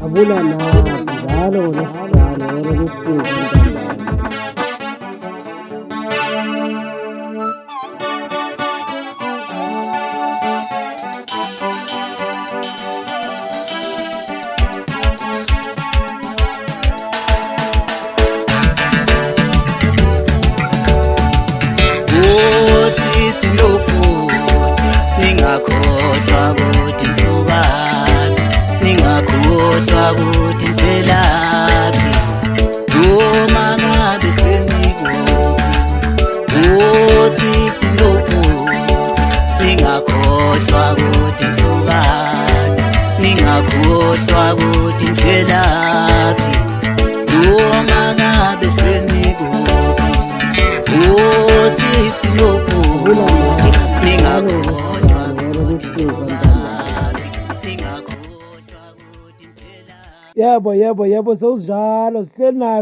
JabulaNathi njalo ngolwesihlanu yona kusuku Silokhu ningakhohlwa ukuthi nsukaphi, ningakhohlwa ukuthi mvelaphi, noma ngabe senikuphi. Silokhu ningakhohlwa ukuthi nsukaphi, ningakhohlwa ukuthi mvelaphi, noma ngabe senikuphi. Silokhu ningakhohlwa ukuthi nsukaphi, ningakhohlwa ukuthi mvelaphi. Yebo sewusinjalo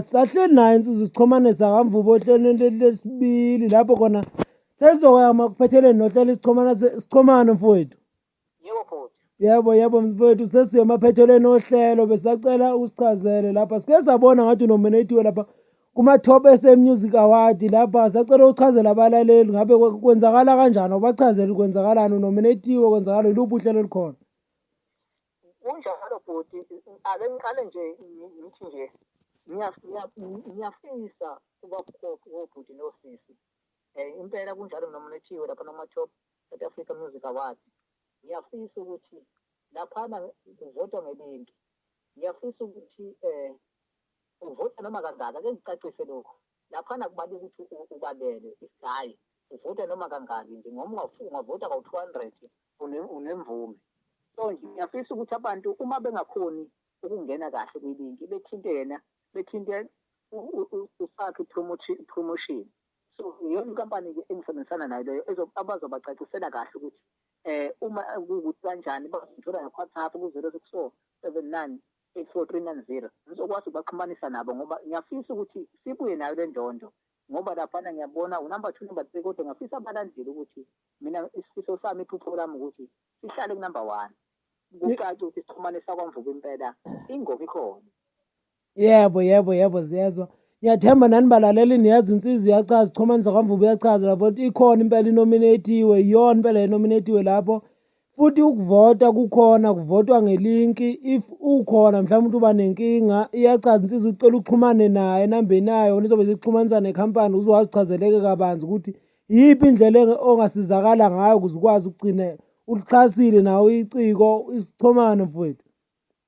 sahleli naye insizwa Ischomane Sakwamvubu ohlelweni lesibili lapho khona sezoyama kuphetheleni nohlelo Ischomane mfowethu. Yebo bhuti. Yebo mfowethu sesiye emaphethelweni ohlelo besacela usichazele lapha sike sabona ngathi unominatiwe lapha kuma-Top SA Music Award lapha sacela uchazela abalaleli ngabe kwenzakala kanjani ubachazele kwenzakalani unominatiwe kwenzakala iluphi uhlelo likhona. Kunjalo bhuti, ake ngiqale nje ngithi nje ngiyafisa kubabhuti nosisi. Impela kunjalo nominatiwe lapha nama-Top South Africa Music Award. Ngiyafisa ukuthi laphana kuvotwa ngelinki. Ngiyafisa ukuthi uvota noma kangaka, ake ngicacise lokho. Laphana kubali ukuthi ubalele isigayi. Uvota noma kangaki nje ngoma ungavota ka-200 unemvume. So nje ngiyafisa ukuthi abantu uma bengakhoni ukungena kahle kwilinki bethinte Msakhi Promotion. So iyona inkampani ke engisebenzisana nayo leyo abazobacacisela kahle ukuthi uma kukuthi kanjani bazithola no-WhatsApp ku-064 79 84390 ngizokwazi ukubaxhumanisa nabo ngoba ngiyafisa ukuthi sibuye nayo le ndondo ngoba laphana ngiyabona unumber 2 number 3 kodwa ngiyafisa abalandeli ukuthi mina isifiso sami iphupho lami ukuthi sihlale ku-number 1 kucace ukuthi Ischomane Sakwamvubu impela ingoma ikhona. Yebo ziyezwa. Ngiyathemba nani balaleli niyezwa insizwa iyachaza Ischomane Sakwamvubu iyachaza lapho ukuthi ikhona impela inominatiwe iyona impela inominatiwe lapho futhi ukuvota kukhona kuvotwa ngelinki if ukhona mhlawumbe uba nenkinga iyachaza insizwa ucela uxhumane naye enambeni nayo nizobe zixhumanisa nekhampani uzowazichazeleke kabanzi ukuthi yiphi indlela ongasizakala ngayo ukuze ukwazi ukugcina ulixhasile nawo iciko Ischomane mfowethu.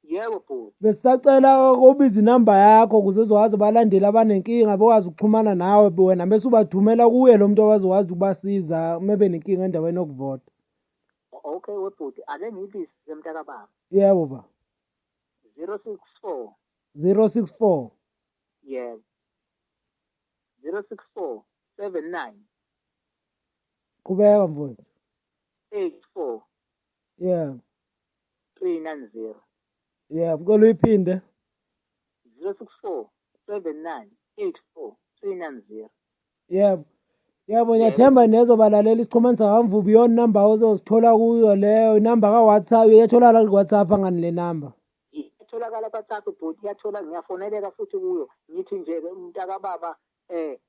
Yebo bhuti. Besisacela ubiza inamba yakho ukuze uzokwazi abalandeli abanenkinga bekwazi ukuxhumana nawe wena bese ubathumela kuye lo muntu owazi ukubasiza maybe nenkinga endaweni yokuvota. Okay webhuti, ake ngiyibise mntaka baba. Yebo ba. 064. Yebo. 064 79 Qhubeka mfowethu. 84 Yebo. 390. Yebo, ngicela uyiphinde. 064 79 84 390. Yebo ngiyathemba nezobalalela Ischomane Sakwamvubu iyona number ozosithola kuyo leyo inamba ka-WhatsApp iyatholakala ku-WhatsApp angani le number. Itholakala kwa-WhatsApp bhuti, iyathola ngiyafoneleka futhi kuyo ngithi nje mntaka baba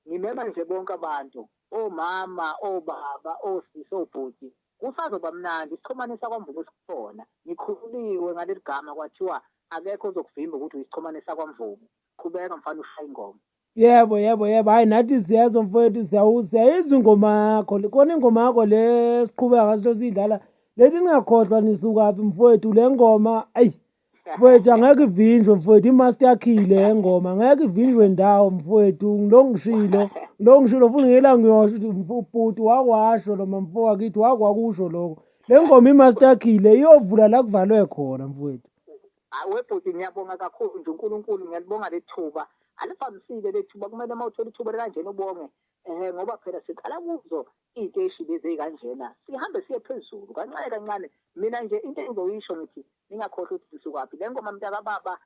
ngimema nje bonke abantu omama obaba osisi obhuti kusazoba mnandi Ischomane Sakwamvubu sikhona ngikhululiwe ngaleli gama kwathiwa akekho ozokuvimba ukuthi uyischomane Sakwamvubu qhubeka mfana ushaya ingoma. Yebo hayi nathi siyezwa mfowethu siyayizwa ingoma yakho khona ingoma yakho le siqhubeka ngaso sidlala lethi ningakhohlwa nisukaphi mfowethu le ngoma mfowethu angeke ivinjwe mfowethu imaster yakhile le ngoma angeke ivinjwe ndawo mfowethu ngilongishilo futhi ngiyela ngiyosho ubhuti wakwasho lo mamfo wakithi wakwakusho lokho le ngoma imaster yakhile iyovula la kuvalwe khona mfowethu. Webhuti ngiyabonga kakhulu nje uNkulunkulu ngiyalibonga lethuba alivamisile lethuba kumele uma uthola ithuba kanjena ubonge ngoba phela siqala kuzo iy'teshi lezi ey'kanjena sihambe siye phezulu kancane mina nje into engizoyisho ngithi ningakhohlwa ukuthi sisukaphi le ngoma mntaka baba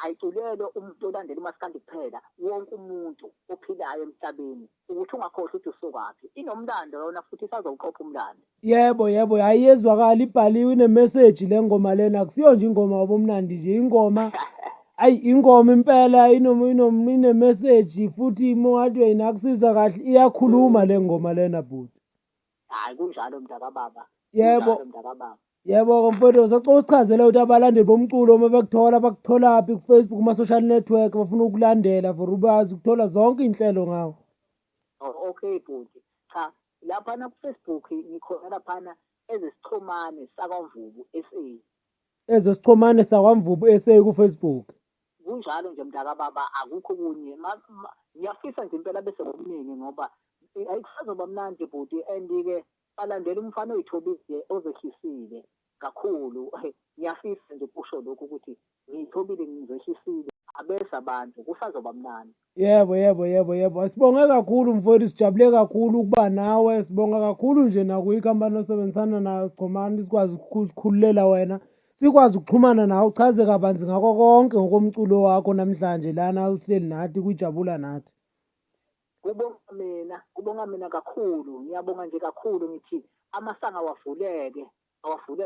ayiculelwe umuntu olandela umaskandi kuphela, wonke umuntu ophilayo emhlabeni ukuthi ungakhohlwa ukuthi usukaphi. Inomlando yona futhi isazowuqopha umlando. Yebo, ayiyezwakala ibhaliwe inemeseji le ngoma lena, akusiyo nje ingoma wabomnandi nje, ingoma ayi ingoma impela inemeseji futhi mongathi uyinakusiza kahle iyakhuluma le ngoma lena bhuti. Hayi kunjalo mntakababa. Yebo. Mntakababa. Yebo mfowethu, sacela usichazele ukuthi abalandeli bomculo uma bakutholaphi ku-Facebook, kuma-social network, bafuna ukulandela for ubazi ukuthola zonke iy'nhlelo ngawo. Oh, okay bhuti. Cha, laphana ku-Facebook ngikhona laphana Ischomane Sakwamvubu SA. Ischomane Sakwamvubu SA ku-Facebook. Kunjalo nje mntakababa, akukho kunye. Ngiyafisa nje impela bese ngobuningi ngoba ayikusazoba mnandi bhuti, and-ke balandela umfana oyithobile ozehlisile kakhulu. Ngiyafisa nje ukusho lokhu ukuthi ngiyithobile ngizehlisile abese abantu kusazoba mnandi. Yebo. Sibonge kakhulu mfowethu, sijabule kakhulu ukuba nawe. Sibonga kakhulu nje nakuyo ikhampani osebenzisana nayo Ischomane, sikwazi ukukhululela wena, sikwazi ukuxhumana nawe, uchaze kabanzi ngako konke ngokomculo wakho namhlanje lana uhleli nathi kwiJabulaNathi. Kubonga mina kakhulu. Ngiyabonga nje kakhulu, ngithi amasango awavuleke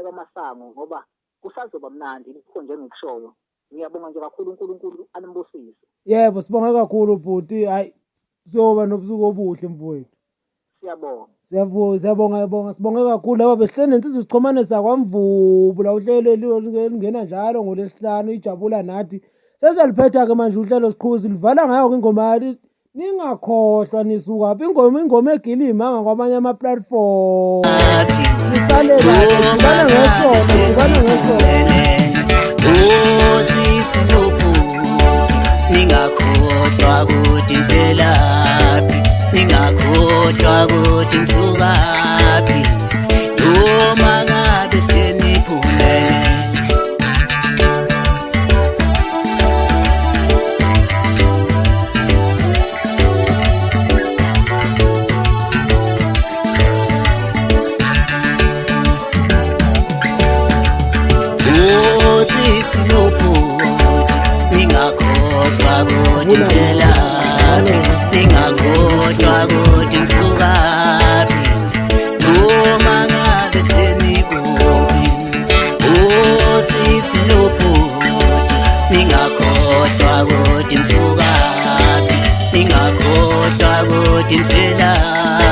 amasango ngoba kusazoba mnandi lokho nje ngikushoyo. Ngiyabonga nje kakhulu, uNkulunkulu animbusise. Yebo, sibonga kakhulu bhuti. Hayi, siyoba nobusuku obuhle mfowethu. Siyabonga. Sibonge kakhulu. Laba besihleli nensizwa Ischomane Sakwamvubu la uhlelo lingena njalo ngoLwesihlanu iJabulaNathi. Seseliphetha-ke manje uhlelo siqhuzi livala ngayo ingoma yathi ningakhohlwa nisukaphi, ingoma egilima kwamanye ama-platform. Niqale ningakhohlwa ukuthi mvelaphi, ningakhohlwa ukuthi nisukaphi, noma ngabe seniphumele. Ningakhohlwa ukuthi mvelaphi, ningakhohlwa ukuthi nisukaphi, noma ngabe senikuphi. Sisi nobhuti, ningakhohlwa ukuthi nisukaphi, ningakhohlwa ukuthi mvelaphi.